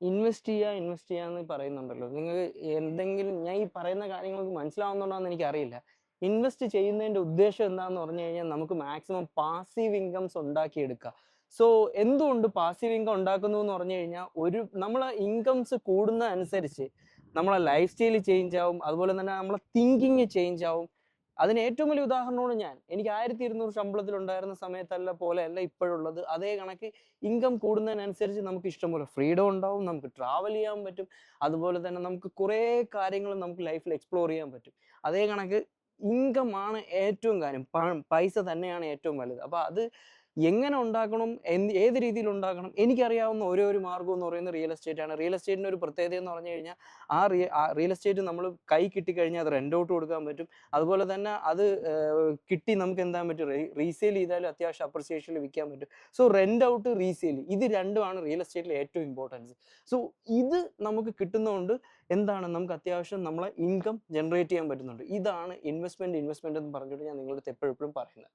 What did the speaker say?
Invest ചെയ്യാന്ന് പറയുന്നുണ്ടല്ലോ. നിങ്ങൾക്ക് എന്തെങ്കിലും ഞാൻ ഈ പറയുന്ന കാര്യങ്ങൾക്ക് മനസ്സിലാവുന്നുണ്ടോന്ന് എനിക്കറിയില്ല. ഇൻവെസ്റ്റ് ചെയ്യുന്നതിന്റെ ഉദ്ദേശം എന്താന്ന് പറഞ്ഞു കഴിഞ്ഞാൽ നമുക്ക് മാക്സിമം പാസീവ് ഇൻകംസ് ഉണ്ടാക്കിയെടുക്കുക. സോ എന്തുകൊണ്ട് പാസീവ് ഇൻകം ഉണ്ടാക്കുന്നു എന്ന് പറഞ്ഞു കഴിഞ്ഞാൽ നമ്മളെ ഇൻകംസ് കൂടുന്നതനുസരിച്ച് നമ്മളെ ലൈഫ് സ്റ്റൈൽ ചേഞ്ച് ആവും. അതുപോലെ തന്നെ നമ്മളെ തിങ്കിങ് ചേഞ്ച് ആവും. അതിന് ഏറ്റവും വലിയ ഉദാഹരണമാണ് ഞാൻ. എനിക്ക് 1200 ശമ്പളത്തിൽ ഉണ്ടായിരുന്ന സമയത്തല്ല പോലെയല്ല ഇപ്പോഴുള്ളത്. അതേ കണക്ക് ഇൻകം കൂടുന്നതിനനുസരിച്ച് നമുക്ക് ഇഷ്ടംപോലെ ഫ്രീഡം ഉണ്ടാവും. നമുക്ക് ട്രാവൽ ചെയ്യാൻ പറ്റും. അതുപോലെ തന്നെ നമുക്ക് കുറേ കാര്യങ്ങൾ നമുക്ക് ലൈഫിൽ എക്സ്പ്ലോർ ചെയ്യാൻ പറ്റും. അതേ കണക്ക് ഇൻകം ആണ് ഏറ്റവും കാര്യം. പണം, പൈസ തന്നെയാണ് ഏറ്റവും വലുത്. അപ്പൊ അത് എങ്ങനെ ഉണ്ടാക്കണം, ഏത് രീതിയിൽ ഉണ്ടാക്കണം, എനിക്കറിയാവുന്ന ഒരേ ഒരു മാർഗ്ഗം എന്ന് പറയുന്നത് റിയൽ എസ്റ്റേറ്റ് ആണ്. റിയൽ എസ്റ്റേറ്റിന്റെ ഒരു പ്രത്യേകത എന്ന് പറഞ്ഞു കഴിഞ്ഞാൽ ആ റിയൽ എസ്റ്റേറ്റ് നമ്മൾ കൈ കിട്ടിക്കഴിഞ്ഞാൽ അത് റെന്റ് ഔട്ട് കൊടുക്കാൻ പറ്റും. അതുപോലെ തന്നെ അത് കിട്ടി നമുക്ക് എന്താൻ പറ്റും, റീസെയിൽ ചെയ്താലും അത്യാവശ്യം അപ്രിസിയേഷനിൽ വിൽക്കാൻ പറ്റും. സോ റെന്റ് ഔട്ട്, റീസെയിൽ, ഇത് രണ്ടുമാണ് റിയൽ എസ്റ്റേറ്റിലെ ഏറ്റവും ഇമ്പോർട്ടൻസ്. സോ ഇത് നമുക്ക് കിട്ടുന്നതുകൊണ്ട് എന്താണ്, നമുക്ക് അത്യാവശ്യം നമ്മളെ ഇൻകം ജനറേറ്റ് ചെയ്യാൻ പറ്റുന്നുണ്ട്. ഇതാണ് ഇൻവെസ്റ്റ്മെന്റ് എന്ന് പറഞ്ഞിട്ട് ഞാൻ നിങ്ങളുടെ അടുത്ത് എപ്പോഴും പറയുന്നത്.